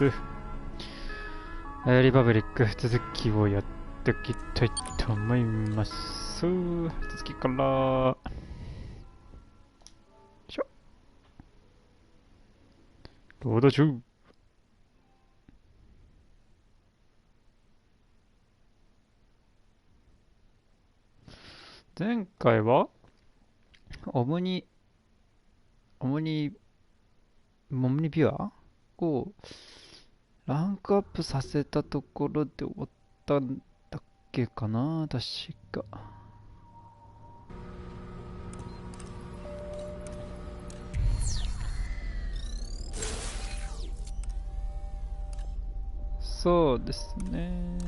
リパブリック続きをやっていきたいと思います。続きからよいしょ。ロード中。前回はオムニビュアーをランクアップさせたところで終わったんだっけかな、確か。そうですね。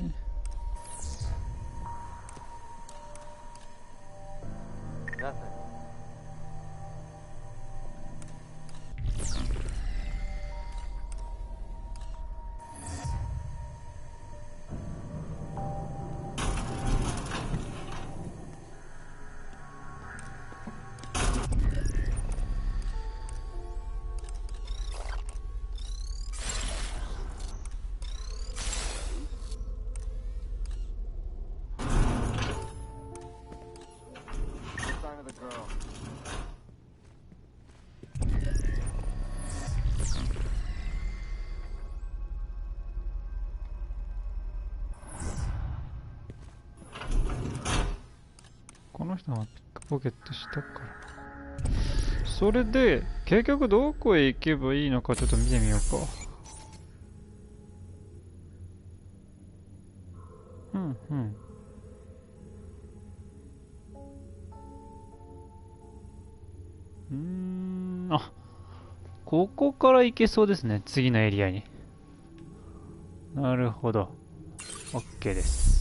この人はピックポケットしたから。それで結局どこへ行けばいいのかちょっと見てみようか。あ、ここから行けそうですね、次のエリアに。なるほど。OK です。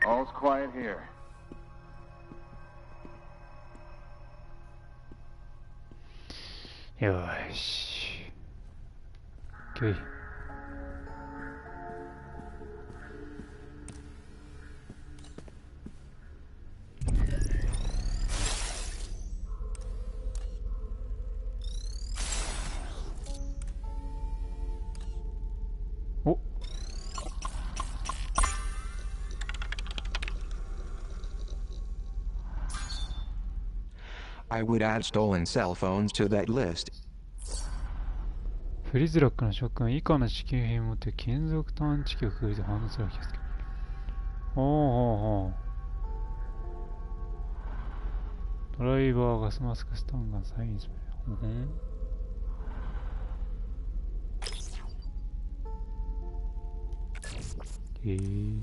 All's quiet here. よーし。OK。お。I would add stolen cell phones to that list. フリズラックの諸君、以下の地球兵を持って金属探知機をくぐりで反応するわけですけど。ほう。ドライバー、ガスマスク、スタンガン、サインスプレー。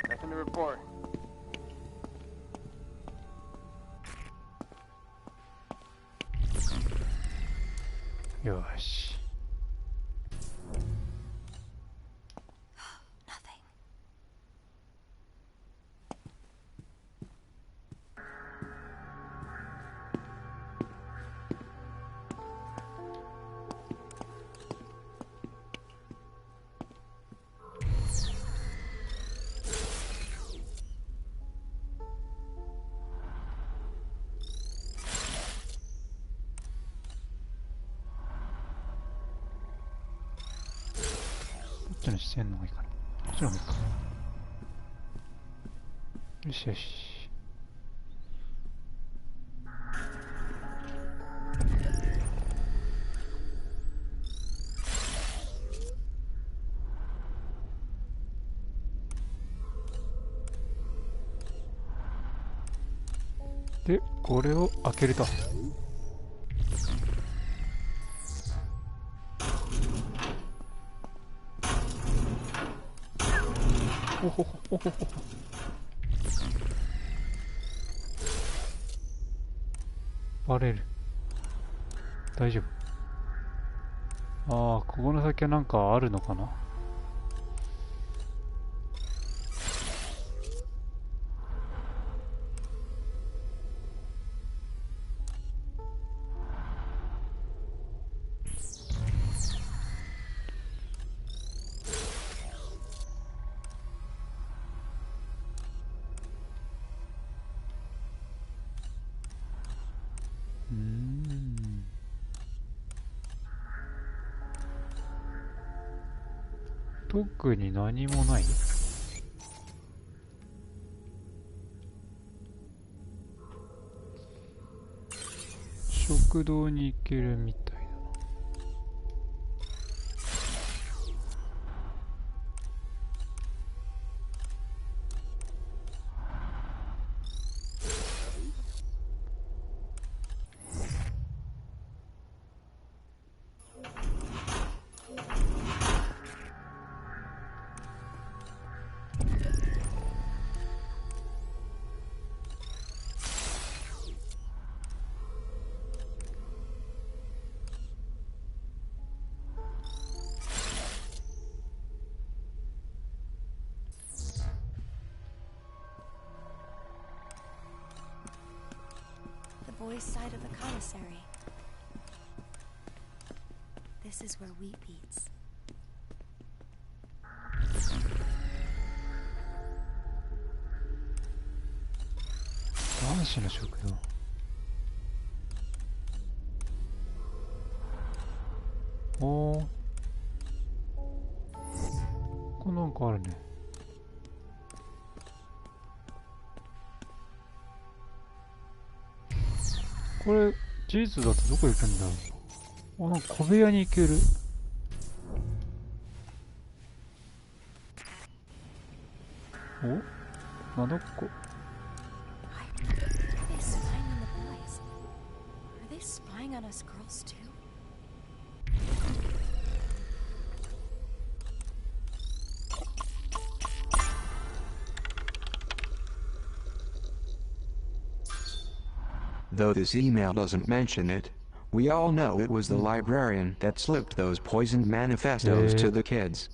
Nothing to report. よし。こっちの視線の方がいいかな。こっちの方がいいか。よしよし。でこれを開けると。おほほほほほ。バレる。大丈夫。ああ、ここの先はなんかあるのかな。特に何もない。食堂に行けるみたいだな。Boys' side of the commissary. This is where wheat beats. 男子の食堂。おー、これなんかあるね。これ事実だとどこ行くんだろう。あ、なんか小部屋に行ける。お、なんだここ。Are they spying on us girls too? Though this email doesn't mention it, we all know it was the librarian that slipped those poisoned manifestos to the kids.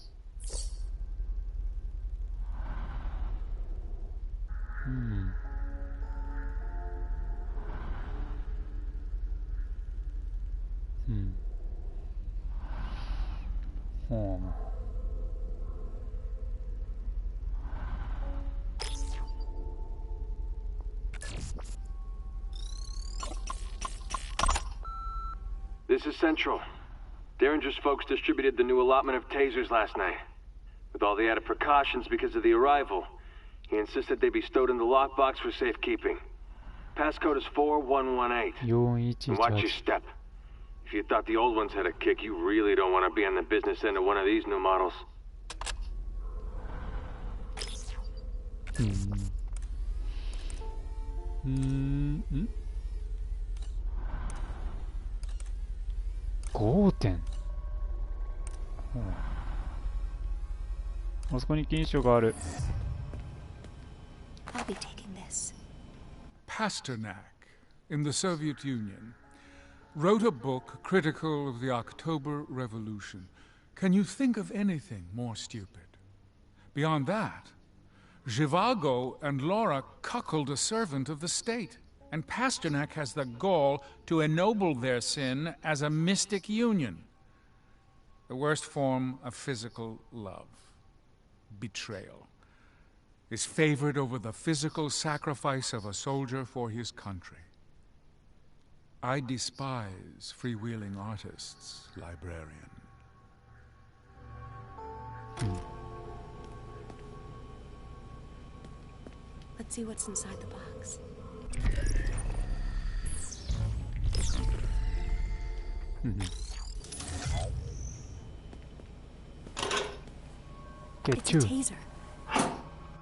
This is Central. Derringer's folks distributed the new allotment of tasers last night. With all the added precautions because of the arrival, he insisted they be stowed in the lockbox for safekeeping. Passcode is 4118. And watch your step. If you thought the old ones had a kick, you really don't want to be on the business end of one of these new models. 5点。あそこに金賞がある。I'll be taking this. Pasternak, in the Soviet Union, wrote a book critical of the October Revolution. Can you think of anything more stupid? Beyond that, Zhivago and Laura cuckold a servant of the state, and Pasternak has the gall to ennoble their sin as a mystic union. The worst form of physical love, betrayal, is favored over the physical sacrifice of a soldier for his country. I despise freewheeling artists, librarian. Let's see what's inside the box. Get It's a two. taser.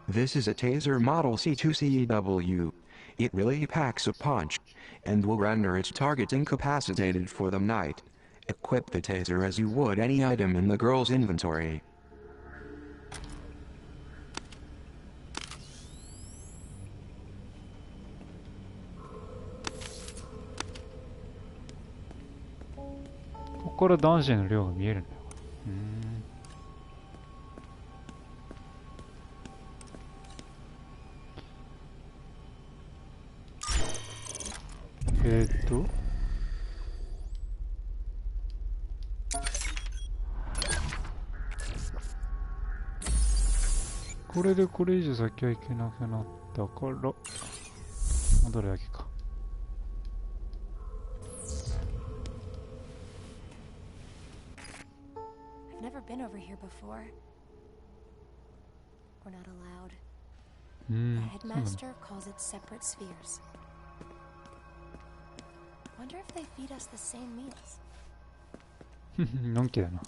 This is a Taser Model C2CEW. It really packs a punch, and will render its target incapacitated for the night. Equip the taser as you would any item in the girl's inventory. ここから男子の量が見えるんだよ。これでこれ以上先はいけなくなったから戻るだけか。I've never been over here before. We're not allowed. The headmaster calls it separate spheres. Wonder if they feed us the same meals. のんきだな。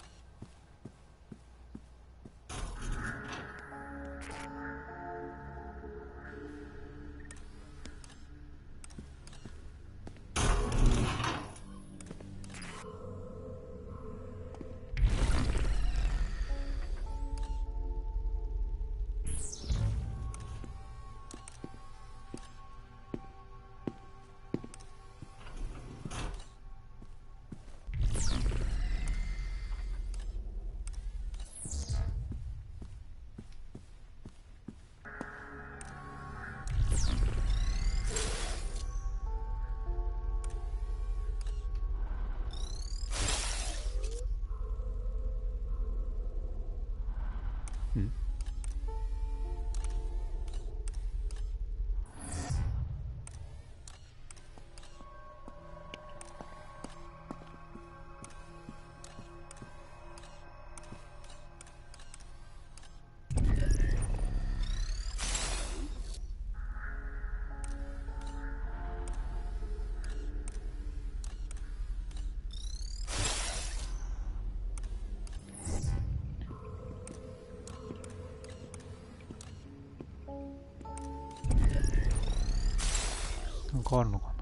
なんかあるのかな。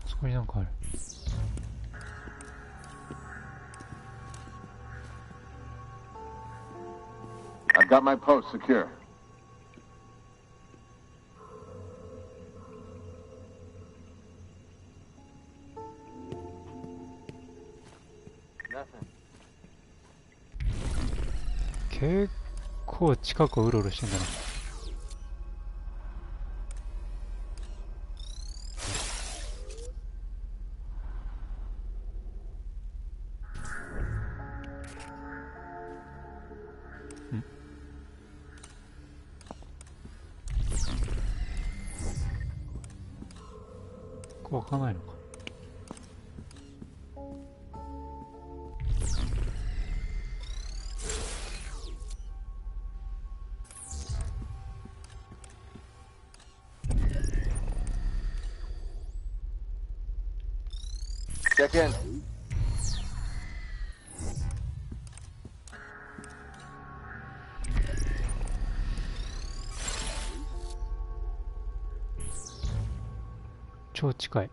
そこになんかある。I've got my post secure. Nothing. 結構近くをうろうろしてんだな。ここ開かないのか。Check in. 超近い。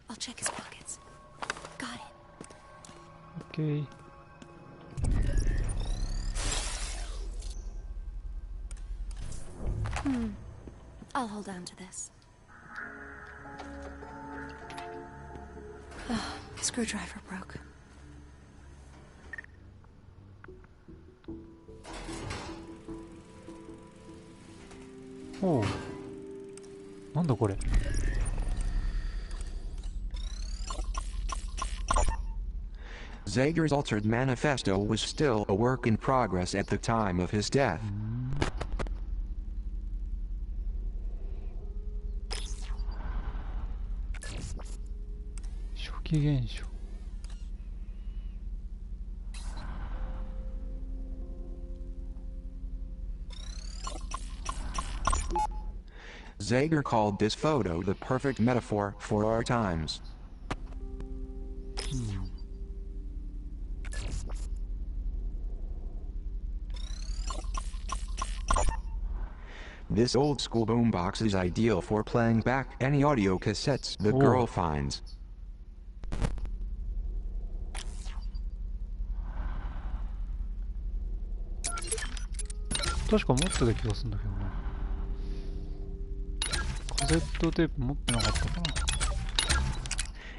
I'll check his pockets. Got it. オッケー。I'll hold on to this. Oh, screwdriver broke. おう。なんだこれ。Zager's altered manifesto was still a work in progress at the time of his death. 初期現象。Zager called this photo the perfect metaphor for our times. This old school boombox is ideal for playing back any audio cassettes the girl finds. 確か持ってた気がするんだけどな。カセットテープ持ってなかったか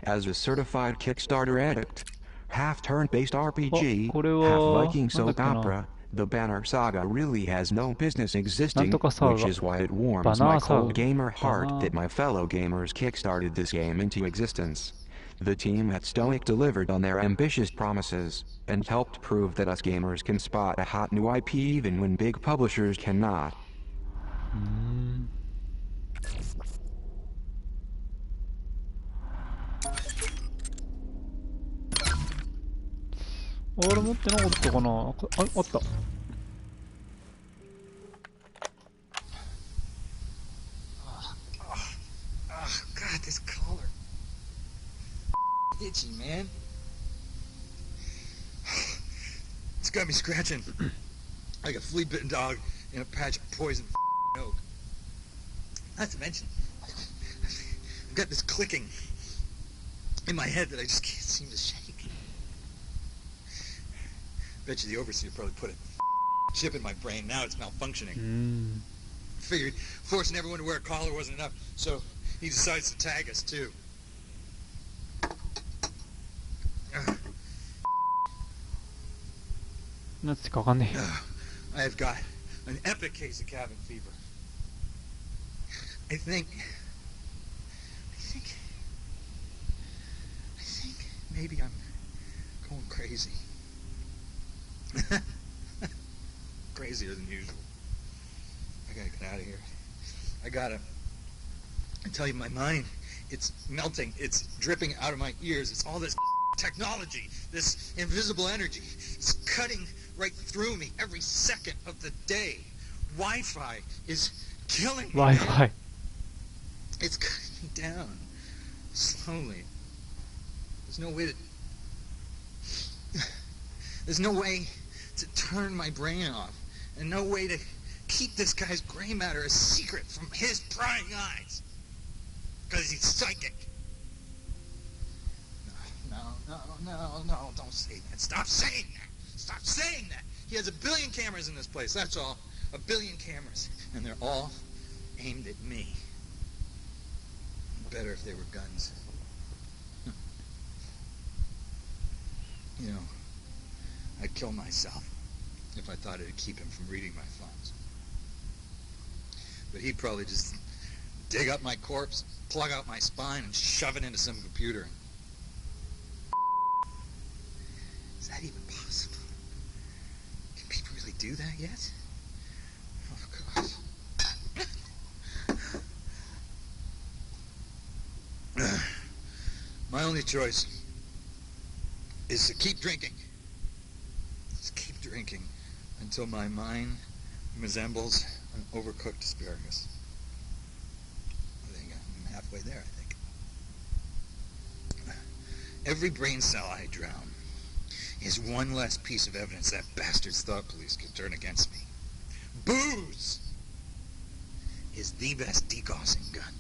な。As a certified Kickstarter addict, half turn-based RPG, これ half は Viking なんだっ soap けな。 opera, the Banner Saga really has no business なん existing, とかサー which ガ。 is why it warms バナ my ーサー cold ガ。 gamer バ heart ナー。 that my fellow gamers kickstarted this game into existence. The team at Stoic delivered on their ambitious promises, and helped prove that us gamers can spot a hot new IP even when big publishers cannot. あれ持ってなかったかな。あった。God, this collar. Itchy, man. It's got me scratching like a flea-bitten dog in a patch of poison oak. Not to mention, I've got this clicking in my head that I just can't seem to shake. Bet you the overseer probably put a chip in my brain. Now it's malfunctioning. Figured forcing everyone to wear a collar wasn't enough, so he decides to tag us too. I have got an epic case of cabin fever. I think maybe I'm going crazy. Crazier than usual. I gotta get out of here. I tell you, my mind, it's melting. It's dripping out of my ears. It's all this technology, this invisible energy. It's cutting right through me every second of the day. Wi-Fi is killing me. Wi-Fi. It's cutting me down slowly. There's no way to turn my brain off, and no way to keep this guy's gray matter a secret from his prying eyes, because he's psychic. No, don't say that. Stop saying that. Stop saying that. He has 1 billion cameras in this place, that's all. 1 billion cameras, and they're all aimed at me. Better if they were guns. You know, I'd kill myself if I thought it'd keep him from reading my thoughts. But he'd probably just dig up my corpse, plug out my spine, and shove it into some computer. Is that even possible? Can people really do that yet? Oh, God. My only choice is to keep drinking. Just keep drinking until my mind resembles an overcooked asparagus. I think I'm halfway there, I think. Every brain cell I drown is one less piece of evidence that bastard's thought police can turn against me. Booze is the best degaussing gun.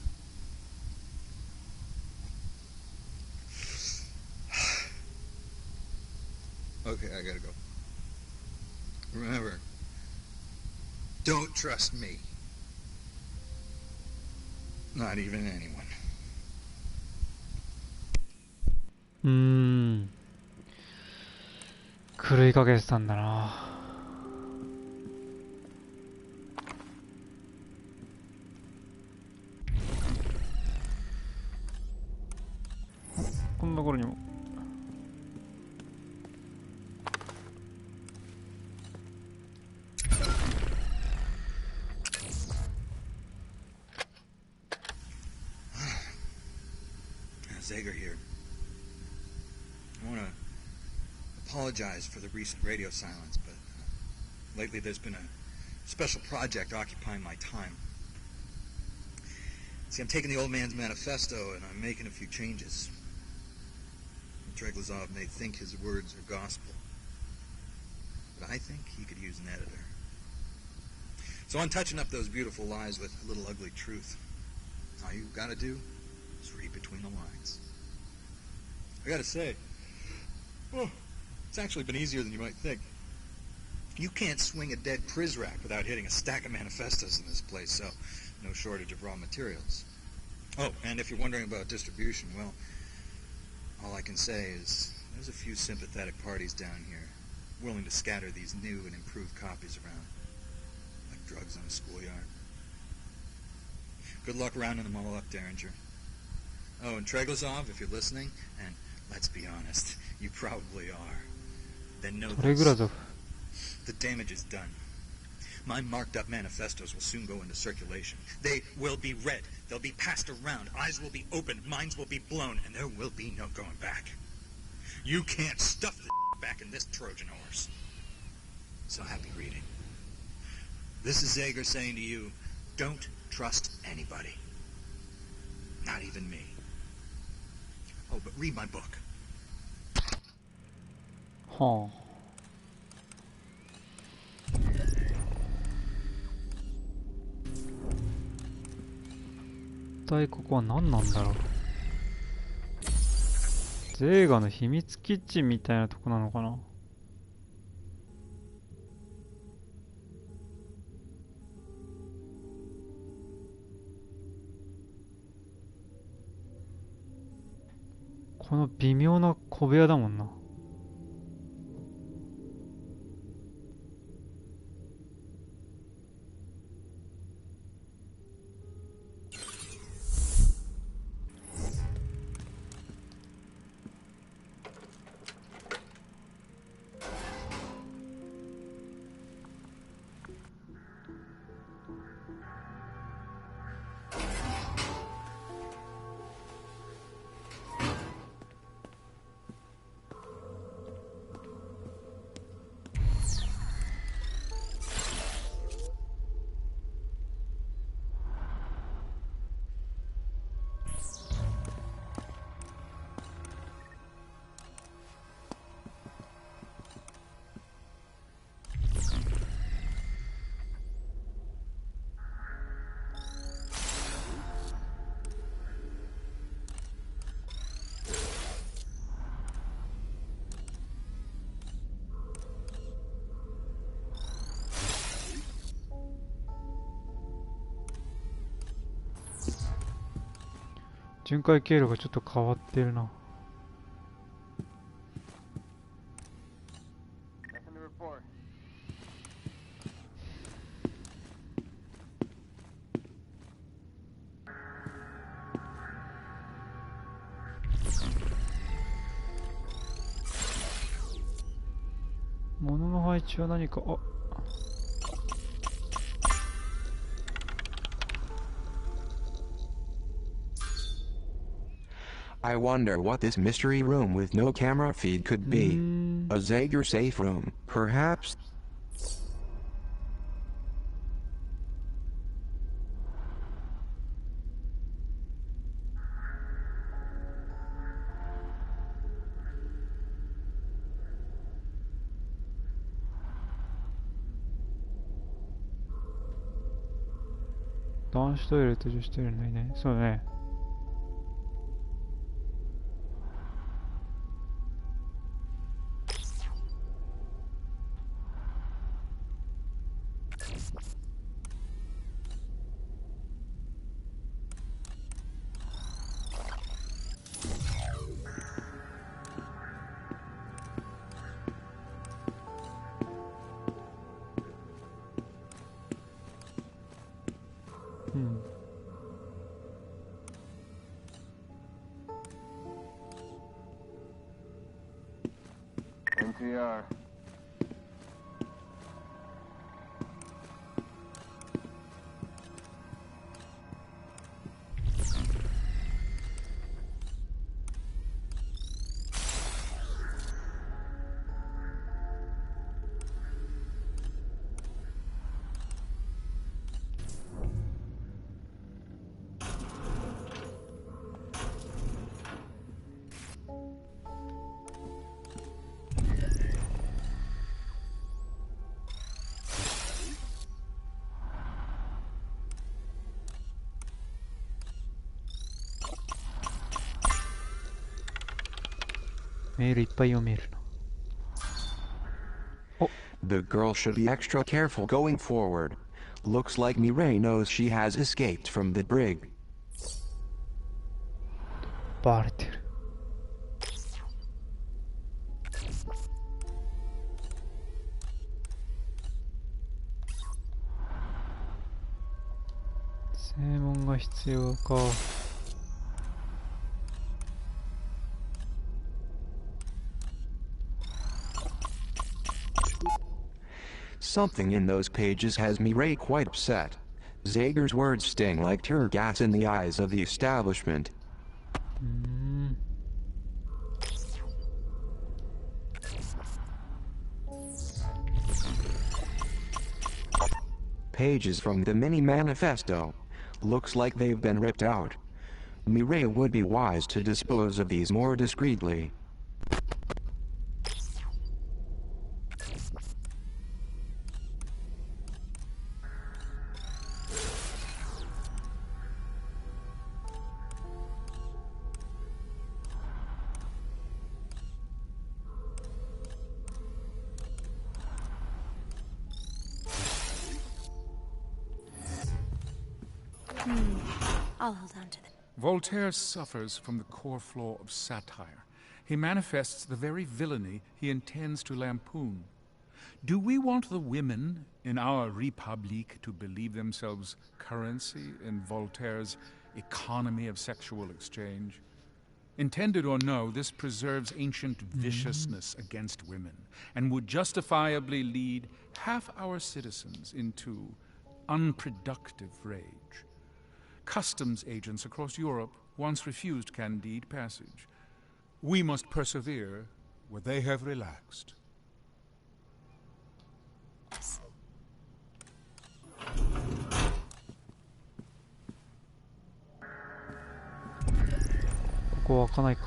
Okay, I gotta go. Remember, don't trust me. Not even anyone. 狂いかけてたんだな。こんな頃にも。Zager here. I want to apologize for the recent radio silence, but lately there's been a special project occupying my time. See, I'm taking the old man's manifesto and I'm making a few changes. Treglazov may think his words are gospel, but I think he could use an editor. So I'm touching up those beautiful lies with a little ugly truth. All you've got to do is read between the lines. I got to say, it's actually been easier than you might think. You can't swing a dead Prizrak without hitting a stack of manifestos in this place, so no shortage of raw materials. Oh, and if you're wondering about distribution, well, all I can say is there's a few sympathetic parties down here willing to scatter these new and improved copies around, like drugs on a schoolyard. Good luck rounding them all up, Derringer. Oh, and Treglazov, if you're listening, and let's be honest, you probably are, then know this. Treglazov. The damage is done. My marked up manifestos will soon go into circulation. They will be read. They'll be passed around. Eyes will be opened. Minds will be blown. And there will be no going back. You can't stuff the back in this Trojan horse. So happy reading. This is Zager saying to you, don't trust anybody. Not even me. Oh, but read my book. はあ。一体ここは何なんだろう。ゼーガの秘密基地みたいなとこなのかな。この微妙な小部屋だもんな。巡回経路がちょっと変わってるな。物の配置は何か、あ、I wonder what this mystery room with no camera feed could be. A Zager safe room, perhaps?男子トイレと女子トイレないね。そうだね。NTR. メールいっぱい読めるな。お、 The girl should be extra careful going forward. Looks like Mireille knows she has escaped from the brig. バレてる。正門が必要か。Something in those pages has Mireille quite upset. Zager's words sting like tear gas in the eyes of the establishment. Pages from the mini manifesto. Looks like they've been ripped out. Mireille would be wise to dispose of these more discreetly. I'll hold on to them. Voltaire suffers from the core flaw of satire. He manifests the very villainy he intends to lampoon. Do we want the women in our République to believe themselves currency in Voltaire's economy of sexual exchange? Intended or no, this preserves ancient viciousness against women and would justifiably lead half our citizens into unproductive rage. Customs agents across Europe once refused Candide passage. We must persevere where they have relaxed. ここは開かないか。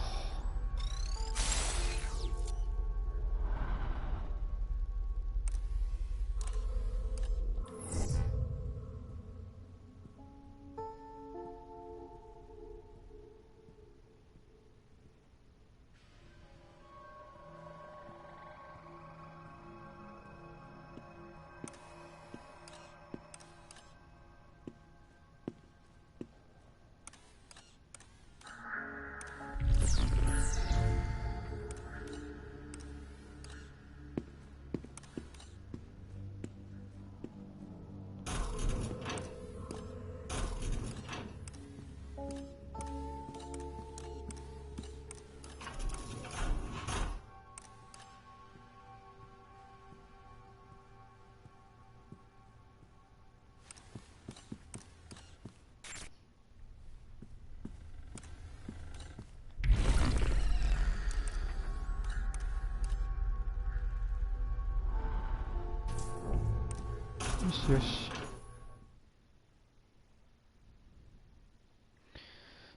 よしよし。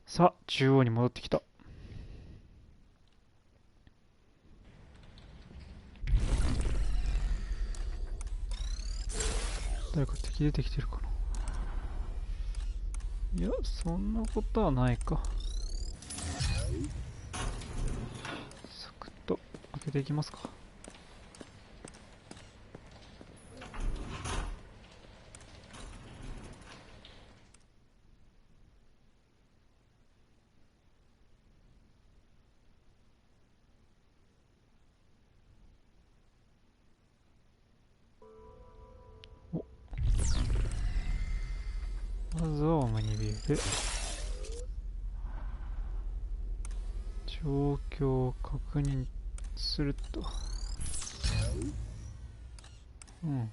さあ、中央に戻ってきた。誰か敵出てきてるかな。いや、そんなことはないか。サクッと開けていきますか。まずはオムニビューで状況を確認すると、うん。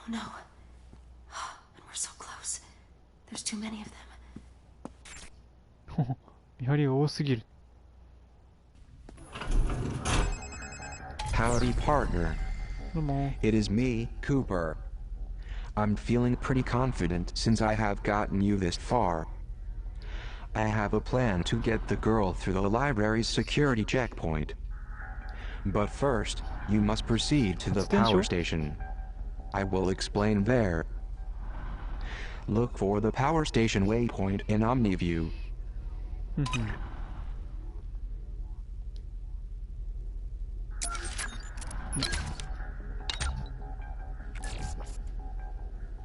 Oh no. And we're so close. There's too many of them. 見張りが多すぎる。howdy partner. どうも。 It is me, Cooper. I'm feeling pretty confident since I have gotten you this far. I have a plan to get the girl through the library's security checkpoint. But first, you must proceed to the power station. I will explain there. Look for the power station waypoint in OmniView.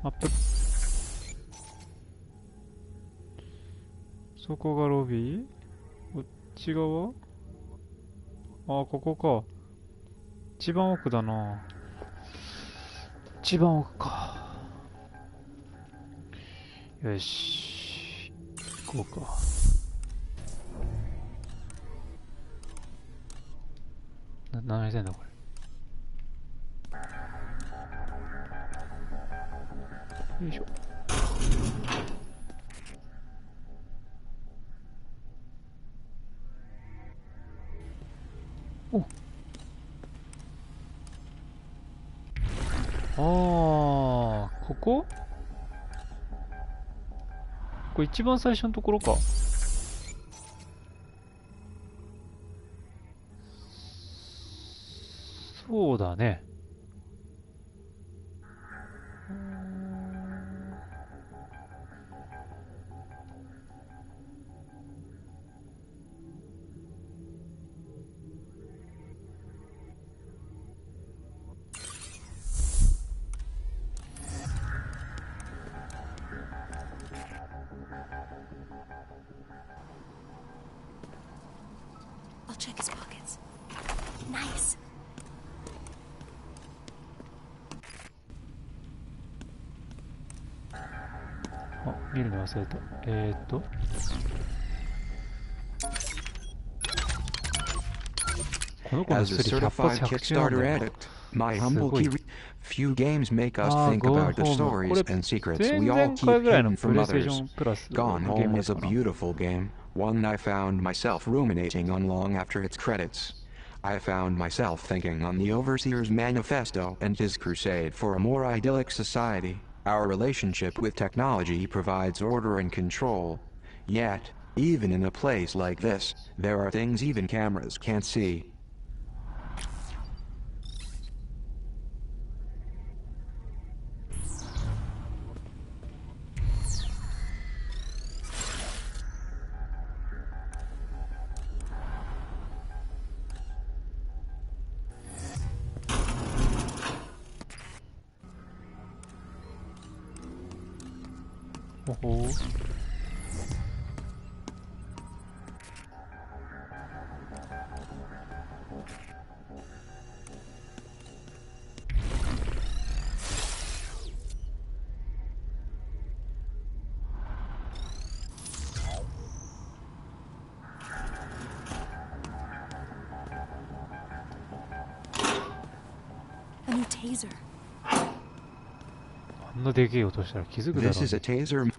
マップ。そこがロビー？こっち側？ああ、ここか。一番奥だな。一番奥か。よし。行こうか。何してんだこれ。よいしょ。お。ああ、ここ？これ一番最初のところか。そうだね。I'll check his pockets. Nice. あ、見るの忘れた。この子の As a 薬100 certified 発100中なん Kickstarter だよ。 addict, my humble key. Few games make us Ah, think Gone about the Home. stories これ and secrets 前 we all 々 keep 回ぐらいの hidden プ from レイステーショ others. ンプラス Gone のゲー Home ムや is つ a かな。 beautiful game, one I found myself ruminating on long after its credits. I found myself thinking on the Overseer's manifesto and his crusade for a more idyllic society. Our relationship with technology provides order and control. Yet, even in a place like this, there are things even cameras can't see.ほほー。A new taser. あんなでけえ音したら気づくだろ This う is a ね。 taser.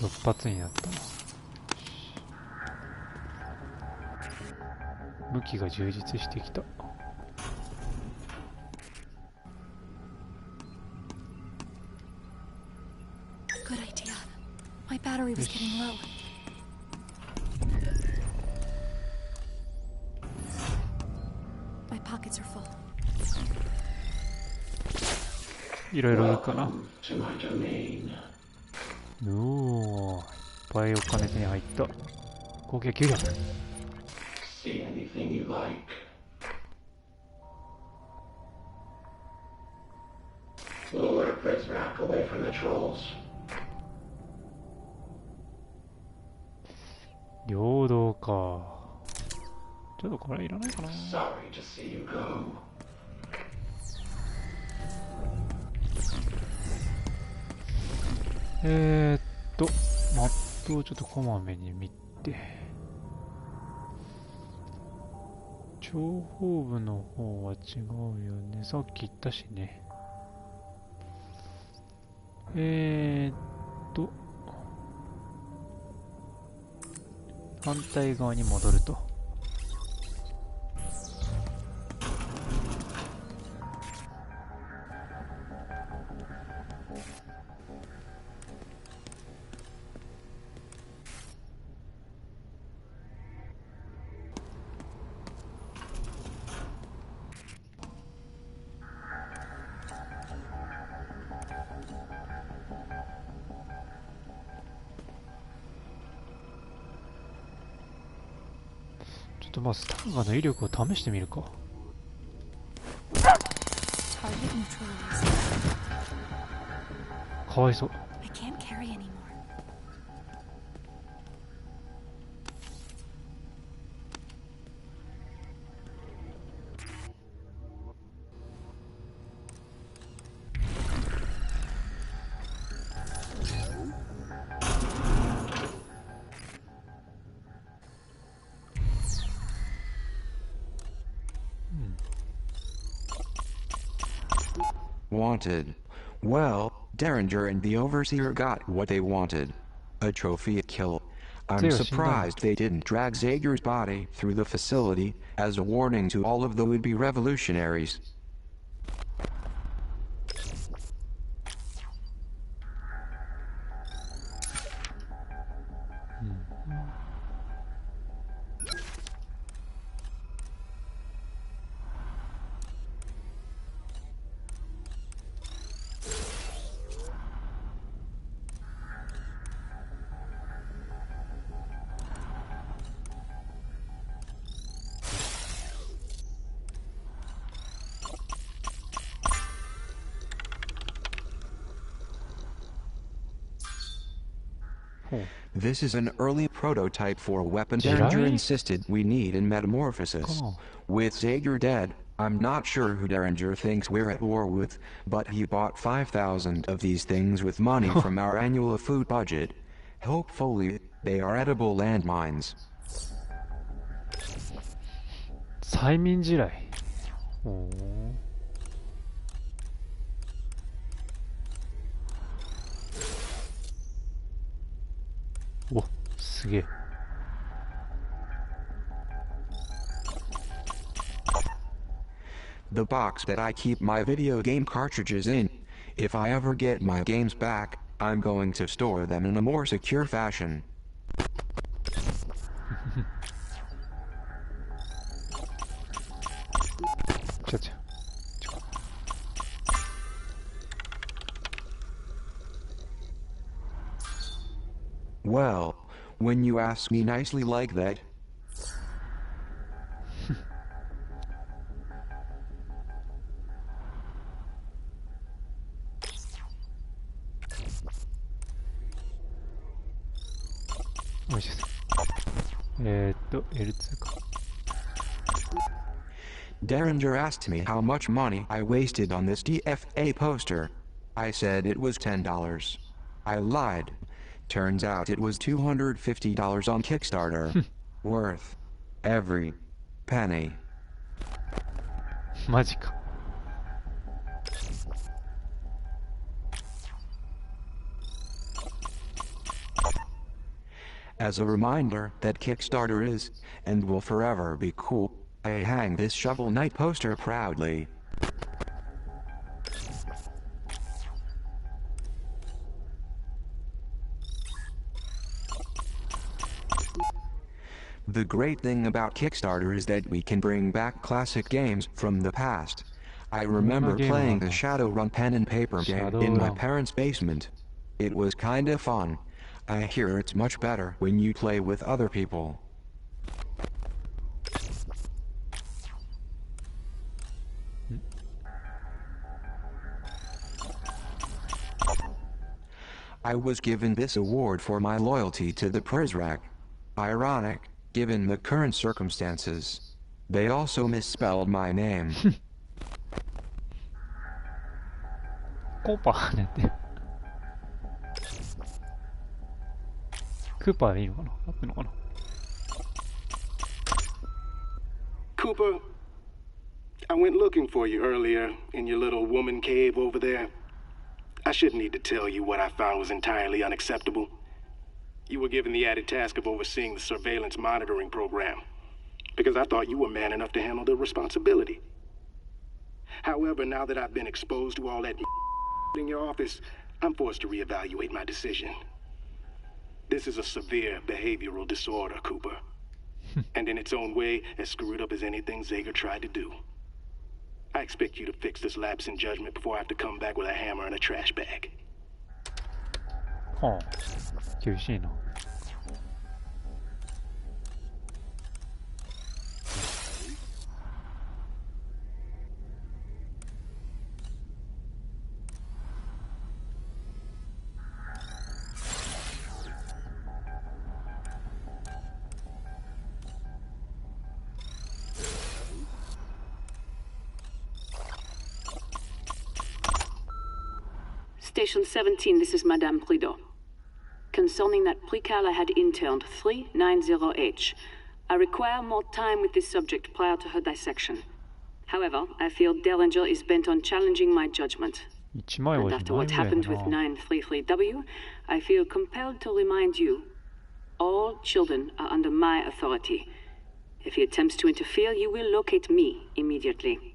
6発になったな。武器が充実してきた。Good idea. My battery was getting low. My pockets are full. いろいろいるかな。おお、いっぱいお金手に入った。合計900。See anything you like. We'll let prisoner back away from the trolls. 領土か。ちょっとこれいらないかな。 Sorry to see you go. マップをちょっとこまめに見て。情報部の方は違うよね。さっき言ったしね。反対側に戻ると。ちょっとまあスタンガンの威力を試してみるか。 Target neutralized. かわいそう。 I can't carry anymore. Wanted. Well, Derringer and the Overseer got what they wanted. A trophy kill. I'm surprised they didn't drag Zager's body through the facility as a warning to all of the would-be revolutionaries. This is an early prototype for a weapon Derringer insisted we need in Metamorphosis. With Zager dead, I'm not sure who Derringer thinks we're at war with, but he bought 5,000 of these things with money from our annual food budget. Hopefully, they are edible landmines. 催眠地雷。おお。お、すげえ。The box that I keep my video game cartridges in. If I ever get my games back, I'm going to store them in a more secure fashion. Well, when you ask me nicely like that. L2 か。Derringer asked me how much money I wasted on this DFA poster. I said it was $10. I lied. Turns out it was $250 on Kickstarter. Worth every penny. マジか。As a reminder that Kickstarter is, and will forever be cool, I hang this Shovel Knight poster proudly. The great thing about Kickstarter is that we can bring back classic games from the past. I remember playing the Shadowrun pen and paper game in my parents' basement. It was kinda fun. I hear it's much better when you play with other people. I was given this award for my loyalty to the Prizrak. Ironic, given the current circumstances. They also misspelled my name. コーパーなんて。クーパーでいいのかな？合ってんのかな？ Cooper, I went looking for you earlier in your little woman cave over there. I shouldn't need to tell you what I found was entirely unacceptable. You were given the added task of overseeing the surveillance monitoring program, because I thought you were man enough to handle the responsibility. However, now that I've been exposed to all that in your office, I'm forced to reevaluate my decision. This is a severe behavioral disorder, Cooper. And in its own way, as screwed up as anything Zager tried to do. I expect you to fix this lapse in judgment before I have to come back with a hammer and a trash bag. はあ、厳しいな。Station 17, this is Madame Prideaux. Concerning that precal I had interned 390H, I require more time with this subject prior to her dissection. However, I feel Derringer is bent on challenging my judgment. 1枚は And じゃ after ない what ぐらい happened だ with な。 933W, I feel compelled to remind you, all children are under my authority. If he attempts to interfere, you will locate me immediately.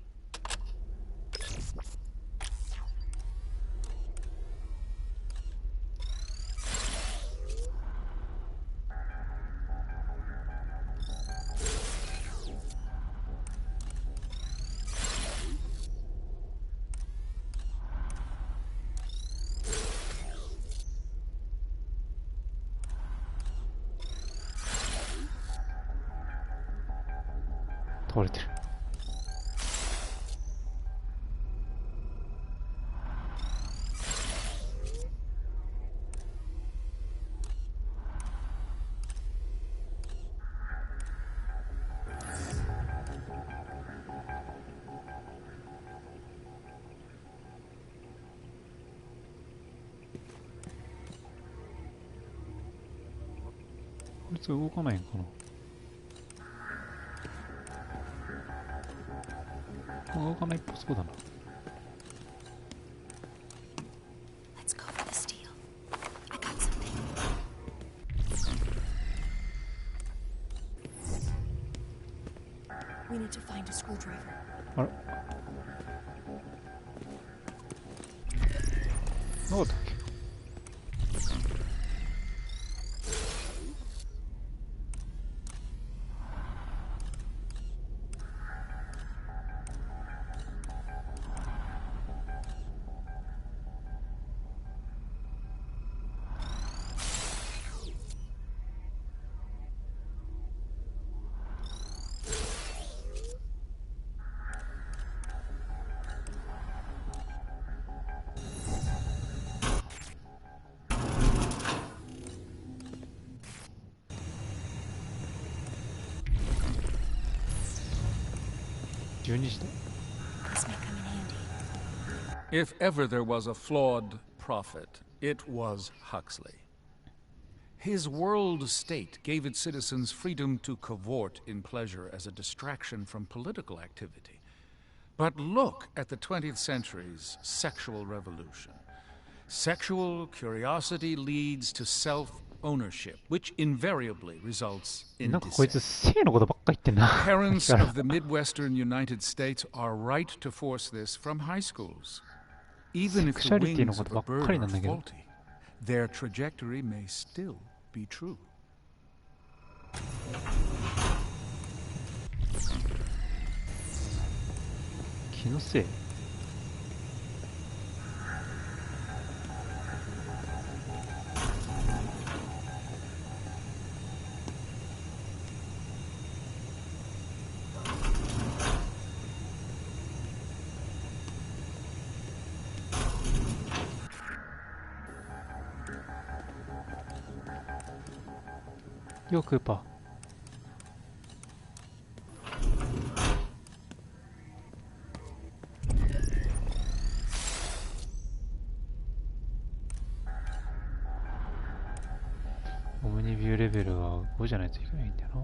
倒れてる。こいつ動かないんかな。動かないっぽそうだな。Let's go for the steel. I got something. We need to find a screwdriver. あら。なかったっけ？12時だ。 This may come in handy. If ever there was a flawed prophet, it was Huxley. His world state gave its citizens freedom to cavort in pleasure as a distraction from political activity. But look at the 20th century's sexual revolution. Sexual curiosity leads to self-ownership, which invariably results in なんかこいつ dissent. 性のことばっか言ってんな。 Parents of the Midwestern United States are right to force this from high schools. Even if the Sexualityの wings こ of と a ばっかり bird な are んだけど。 faulty, their trajectory may still be true. 気のせい。よくパオムニビューレベルは5じゃないといけないんだよな。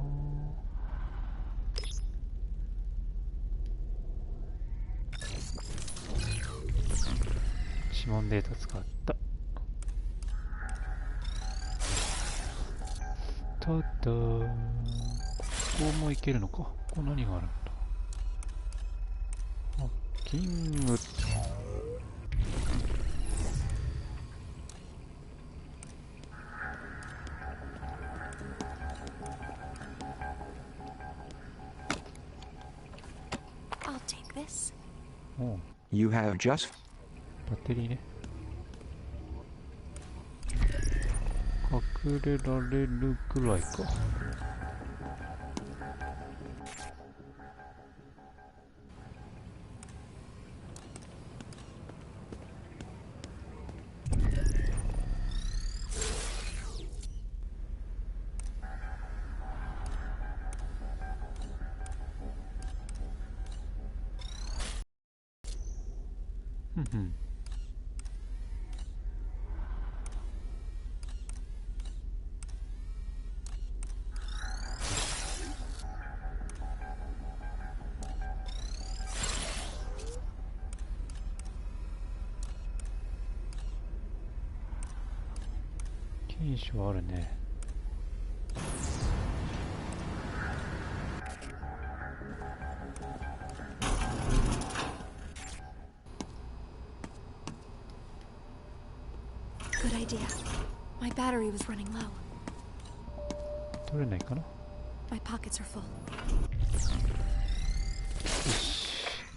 指紋データ使った。ただここもいけるのか。ここ何があるんだ。あ、キング。I'll take this. おう、 You have just バッテリーね。隠れられるくらいか。うんうん。印象あるね。Good idea. My battery was running low. 取れないかな。 My pockets are full.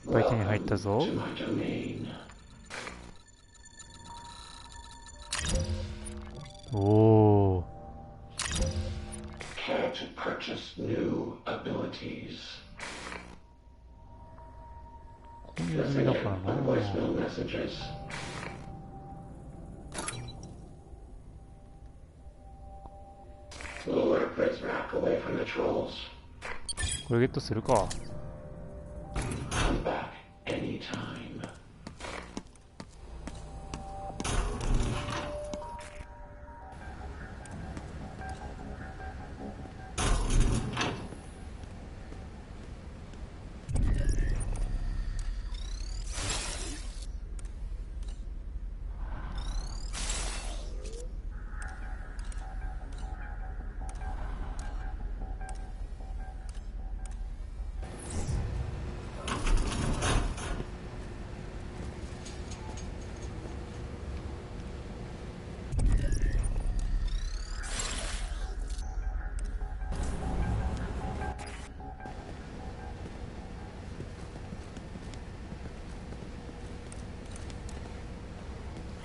いっぱい手に入ったぞ。 To my domain. おお。 Care to purchase new abilities. ここに済みだからな。 My voicemail messages. Lure Prizrak away from the trolls. これゲットするか。 Come back anytime.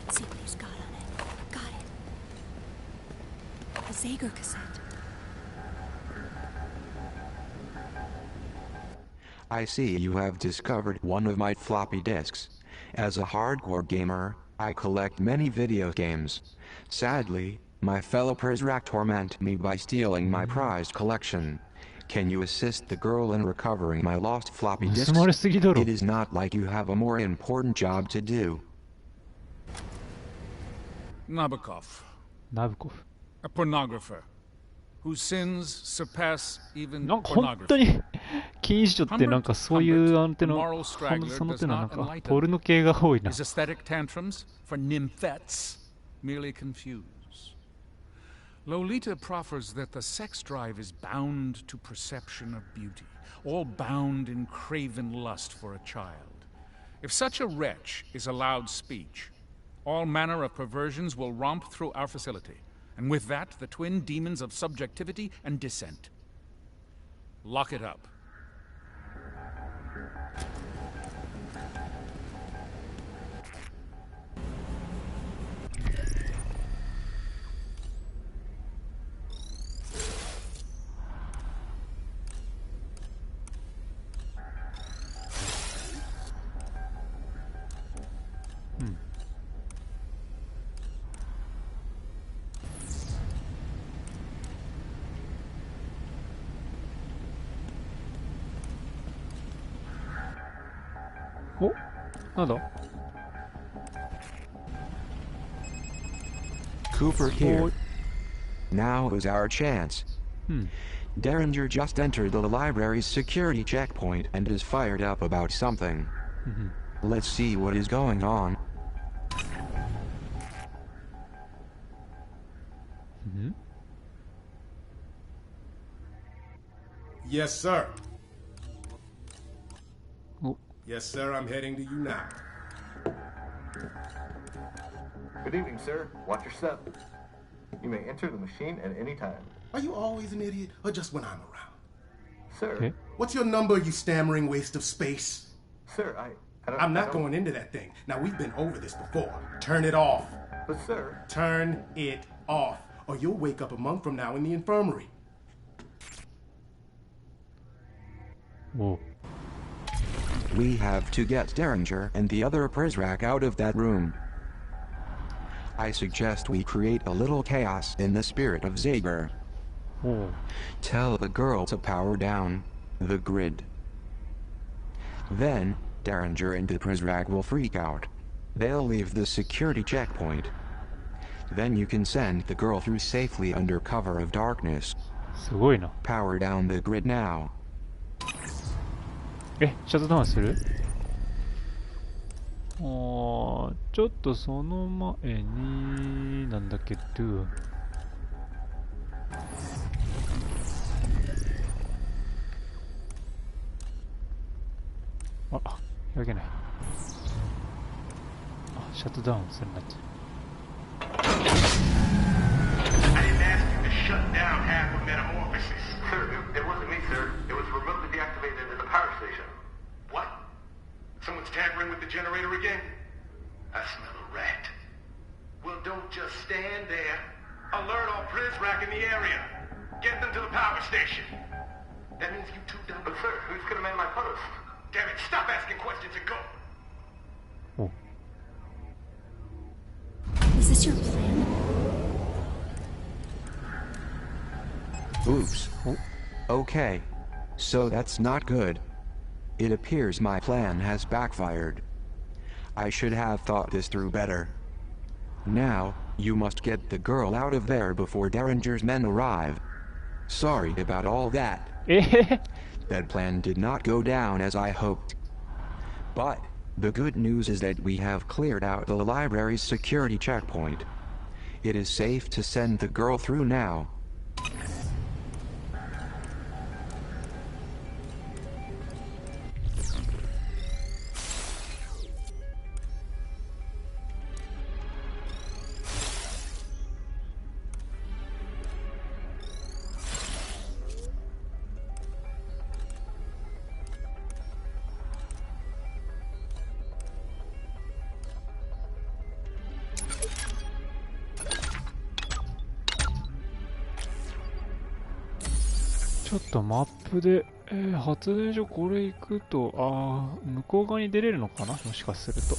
Let's see what he's got on it. Got it. A Zager cassette. I see you have discovered one of my floppy disks. As a hardcore gamer, I collect many video games. Sadly, my fellow Prizrak torment me by stealing my prized collection. Can you assist the girl in recovering my lost floppy disks? 盗まれすぎだろ。 It is not like you have a more important job to do. Nabokov, ナブコフ。 a pornographer, whose sins surpass even なんか本当 pornography. に禁止書ってなんかそういうアンテナ、その手のなんかポルノ系が多いな。 His aesthetic tantrums for nymphets merely confuse. Lolita proffers that the sex drive is bound to perception of beauty, all bound in craven lust for a child. If such a wretch is allowed speech, all manner of perversions will romp through our facility, and with that, the twin demons of subjectivity and dissent. Lock it up. Hmm. お、なんだ Cooper here. Now is our chance. Derringer just entered the library's security checkpoint and is fired up about something. Let's see what is going on. Yes, sir. Oh. Yes, sir, I'm heading to you now. Good evening, sir. Watch your step. You may enter the machine at any time. Are you always an idiot, or just when I'm around? Sir, Okay. What's your number, you stammering waste of space? sir, I'm not going into that thing. Now, we've been over this before. Turn it off. But, sir, Turn it off, or you'll wake up a month from now in the infirmary. おう We have to get Derringer and the other Prizrak out of that room. I suggest we create a little chaos in the spirit of Zager. おう Tell the girl to power down the grid. Then, Derringer and the Prizrak will freak out. They'll leave the security checkpoint. Then you can send the girl through safely under cover of darkness. すごいな。 Power down the grid now. え、シャットダウンする？ちょっとその前になんだけど、あ、わけない。あ、シャットダウンするなっちゃう。I didn't ask you to shut down half of Metamorphosis. Sir, it wasn't me, sir. It was remotely deactivated in the power station. What? Someone's tampering with the generator again? I smell a rat. Well, don't just stand there. Alert all Prizrak in the area. Get them to the power station. That means you two done. But sir, who's gonna man my post? Damn it, stop asking questions and go. Oh. Is this your plan? Oops. Okay. So that's not good. It appears my plan has backfired. I should have thought this through better. Now, you must get the girl out of there before Derringer's men arrive. Sorry about all that. That plan did not go down as I hoped. But, the good news is that we have cleared out the library's security checkpoint. It is safe to send the girl through now.ちょっとマップで、発電所これ行くと、向こう側に出れるのかな、もしかすると。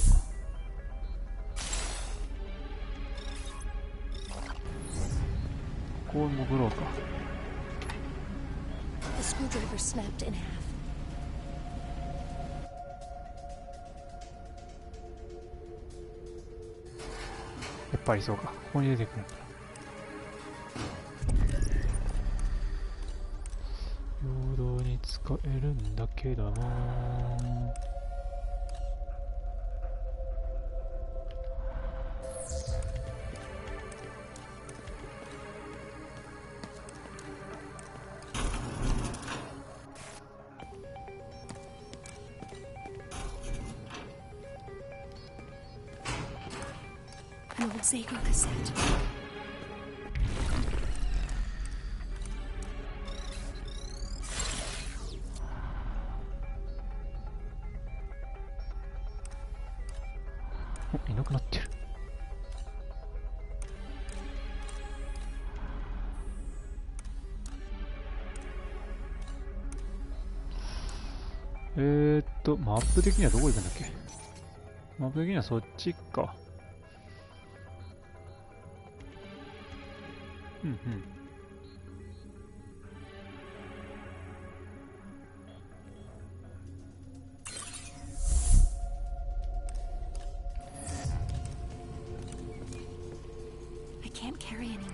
ここを潜ろうか。The screwdriver snapped in half. やっぱりそうか。ここに出てくるんだ。平等に使えるんだけどな。An old Sega cassette. Oh, いなくなってる。マップ的にはどこ行くんだっけ？マップ的にはそっちか。うんうん。I can't carry anymore.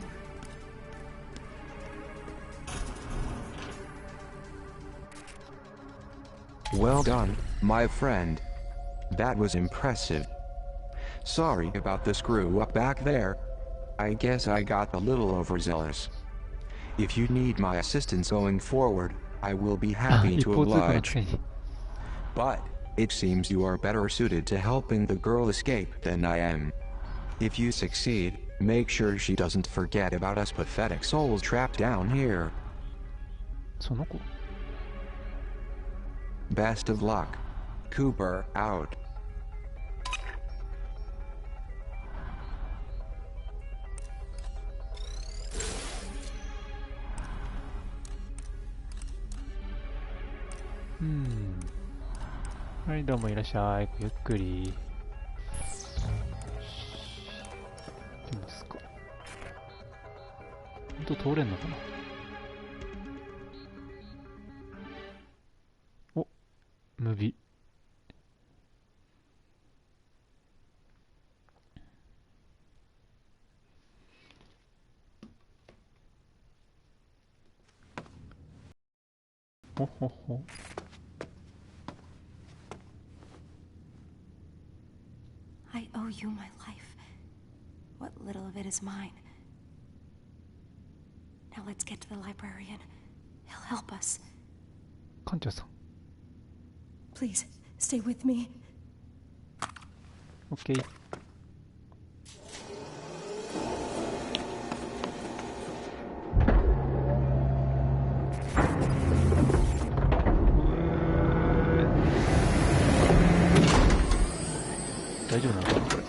Well done, my friend. That was impressive. Sorry about the screw up back there. I guess I got a little overzealous. If you need my assistance going forward, I will be happy to oblige. But, it seems you are better suited to helping the girl escape than I am. If you succeed, make sure she doesn't forget about us pathetic souls trapped down here. その子。Best of luck. Cooper out. Hmm. はい、どうもいらっしゃい。ゆっくり。どうですか。ほんと通れんのかな。お、ムビ。ほほほ。I owe you my life. What little of it is mine. Now let's get to the librarian. He'll help us. 館長さん。Please, Stay with me. OK。大丈夫なのかなこれ。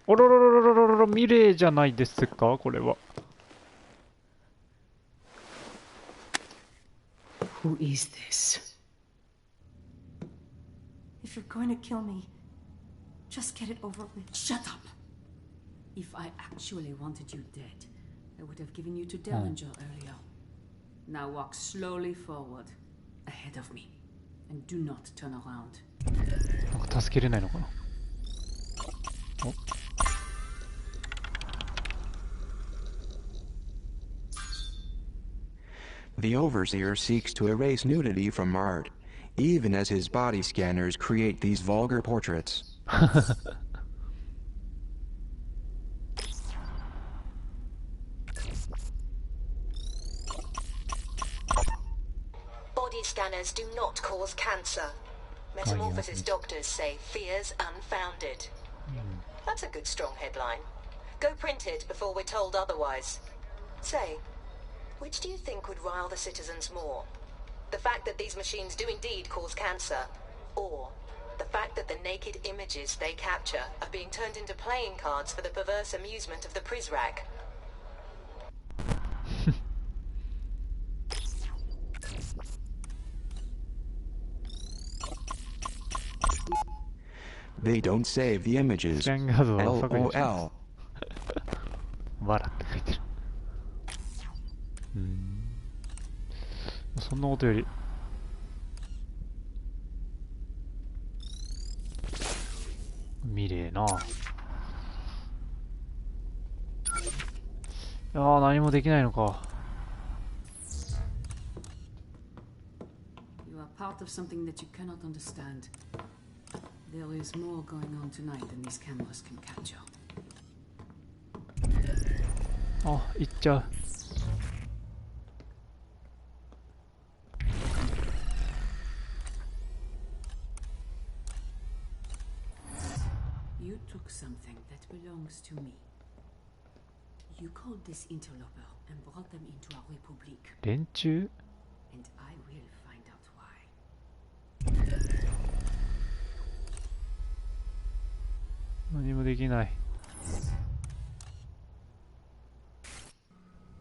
おろろろろろろろ、ミレーじゃないですかこれは。Who is this? If you're going to kill me, just get it over with. Shut up! If I actually wanted you dead, I would have given you to Derringer earlier. Now walk slowly forward, ahead of me, and do not turn around. なんか助けれないのかな。お。The Overseer seeks to erase nudity from art, even as his body scanners create these vulgar portraits. Body scanners do not cause cancer. Metamorphosis doctors say fears unfounded. That's a good strong headline. Go print it before we're told otherwise. Say, which do you think would rile the citizens more? The fact that these machines do indeed cause cancer, or the fact that the naked images they capture are being turned into playing cards for the perverse amusement of the Prizrak? They don't save the images. スキャン画像は削除します。 LOL. 笑って書いてる。そんなことよりミレーな。いやー、何もできないのか。You are part of something that you cannot understand. There is more going on tonight than these cameras can capture. あ、行っちゃう。You took something that belongs to me. You called this interloper and brought them into our republic. 連中 And I will find out why. 何もできない。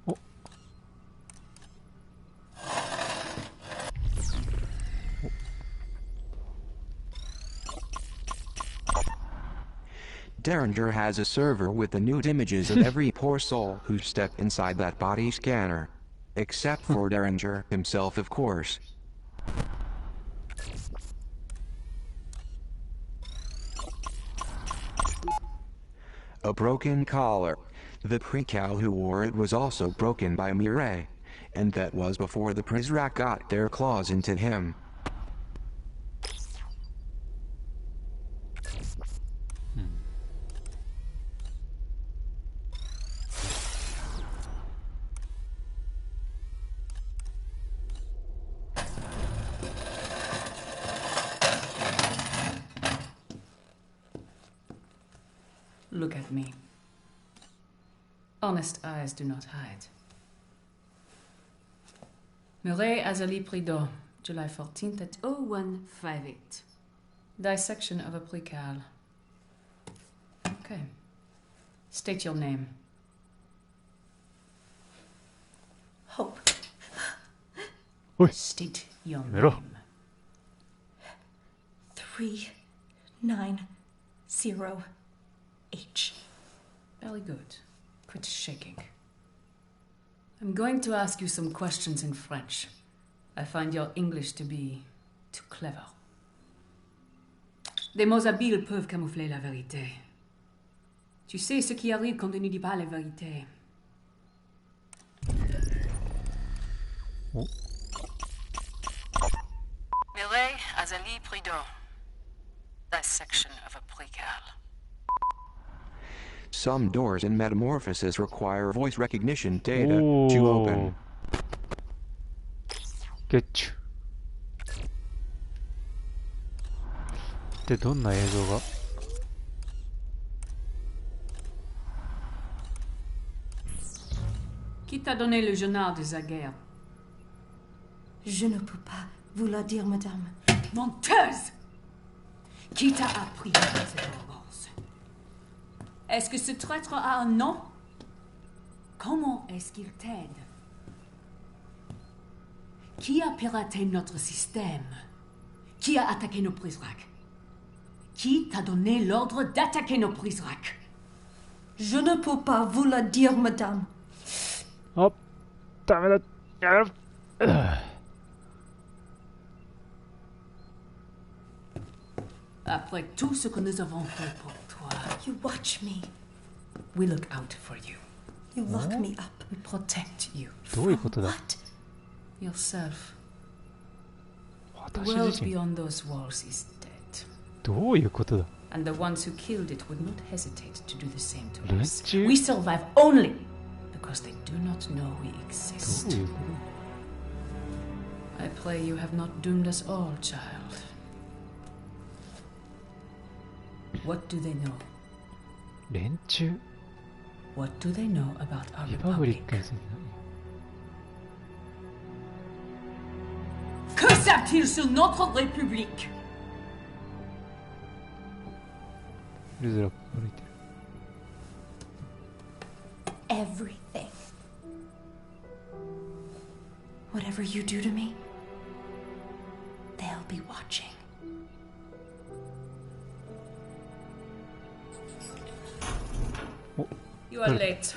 お。Derringer has a server with the nude images of every poor soul who stepped inside that body scanner. Except for Derringer himself, of course. A broken collar. The precal who wore it was also broken by Mireille, and that was before the Prizrak got their claws into him. Look at me. Honest eyes do not hide. Mireille Azali Prideaux, July 14th at 0158. Dissection of a precal. Okay. State your name. Hope. State your Miro. name. 390H. Very good. Quit shaking. I'm going to ask you some questions in French. I find your English to be too clever. Des mots habiles peuvent camoufler la vérité. Tu sais ce qui arrive quand on ne dit pas la vérité. Oh. Mireille Azali Prideaux. Dissection of a precal. Some doors in Metamorphosis require voice recognition data to open. ゲッチュで、どんな映像が？ Qui t'a donné le journal de Zaguerre? Je ne peux pas vous la dire, madame. Menteuse! Qui t'a appris cette horrence? Est-ce que ce traître a un nom? Comment est-ce qu'il t'aide? Qui a piraté notre système? Qui a attaqué nos prises-rack? Qui t'a donné l'ordre d'attaquer nos prises-rack? Je ne peux pas vous la dire, madame. あ、ダメだ。やる。Après tout ce que nous avons fait pour toi, You watch me. we look out for you. You lock me up. We protect you. どういうことだ？ What? Yourself. The 私 world 自身。 beyond those walls is dead. どういうことだ？ And the ones who killed it would not hesitate to do the same to us. 連中？ We survive only because they do not know we ど exist. ういうこ I pray you have not doomed us all, child. What do they know? と？連中？ What do they know about our リパブリッ republic? クについて Que savent-ils sur notre république? 何？ルズラック歩いてる。 Everything. Whatever you do to me, they'll be watching. You are late.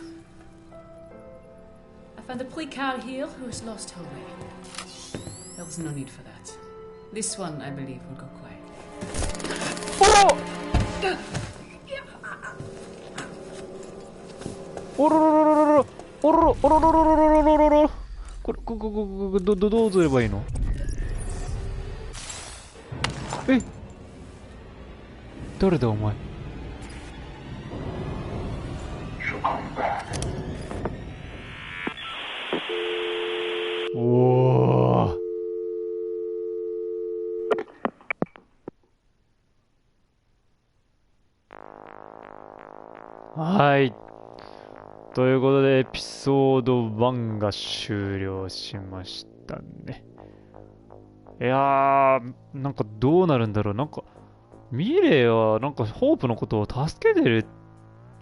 I found a precale here who has lost her way. There was no need for that. This one, I believe, will go quiet. おろろろろろろおろろおろろろろろろろろこれどうすればいいの？え、誰だお前？おー、はい。ということで、エピソード1が終了しましたね。いやー、なんかどうなるんだろう。なんか、ミレイはなんかホープのことを助けてるっ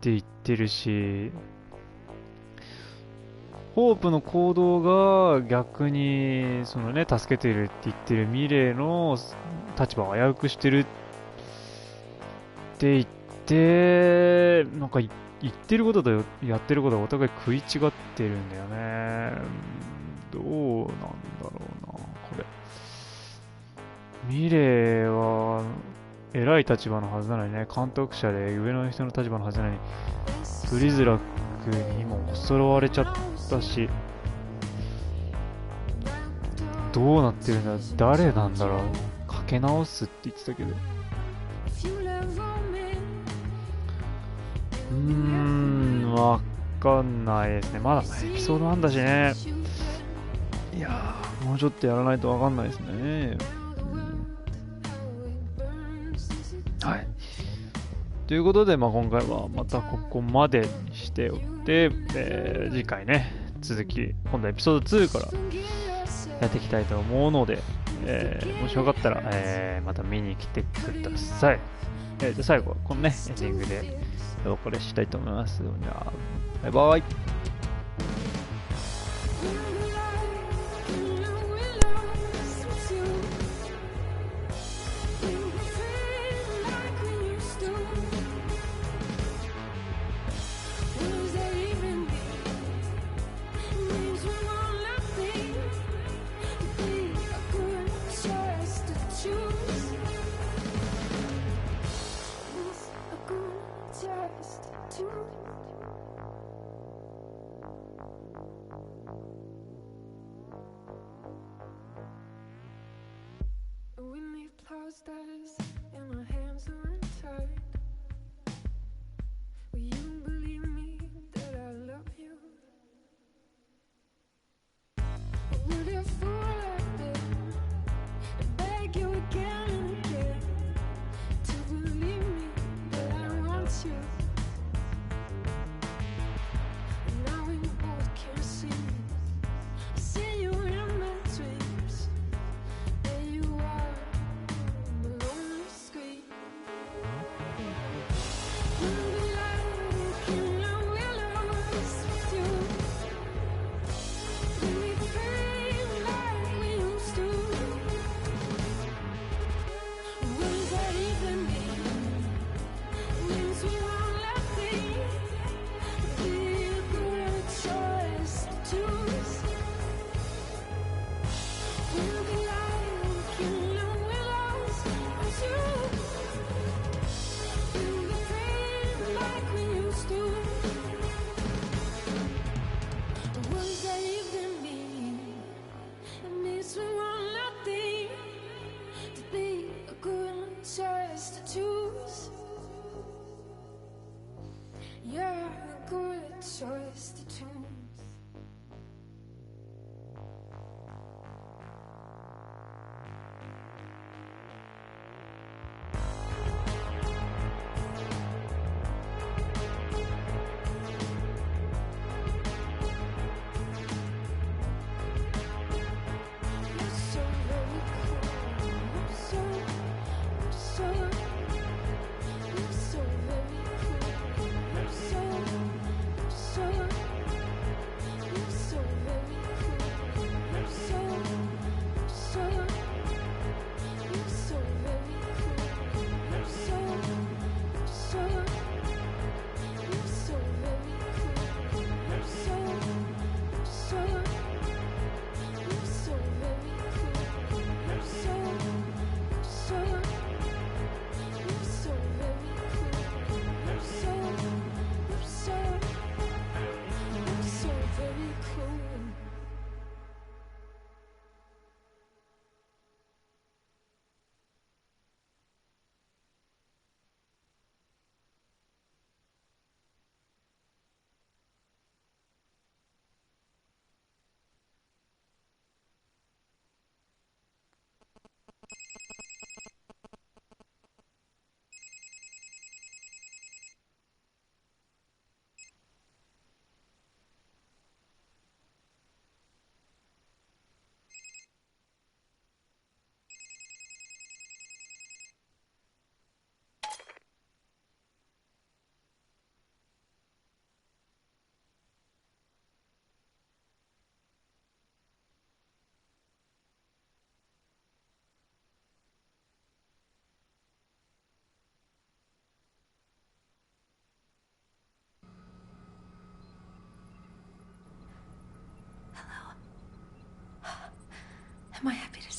て言ってるし、ホープの行動が逆に、そのね、助けてるって言ってるミレイの立場を危うくしてるって言って、なんか言ってることとやってることがお互い食い違ってるんだよね。どうなんだろうな、これ。ミレイは偉い立場のはずなのにね、監督者で上の人の立場のはずなのに、フリズラックにも襲われちゃったし、どうなってるんだ、誰なんだろう、かけ直すって言ってたけど。わかんないですね。まだエピソードなんだしね。いやー、もうちょっとやらないとわかんないですね。はい。ということで、今回はまたここまでにしておって、次回ね、続き、今度エピソード2からやっていきたいと思うので、もしよかったら、また見に来てください。で最後はこのね、エンディングでお別れしたいと思います。じゃあ、バイバイ。Just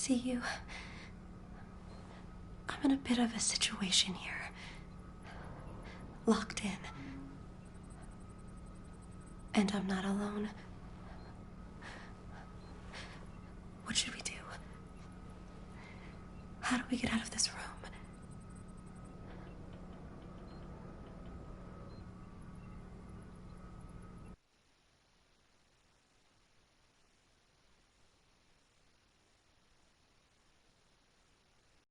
see you. I'm in a bit of a situation here. Locked in. And I'm not alone. What should we do? How do we get out of this room?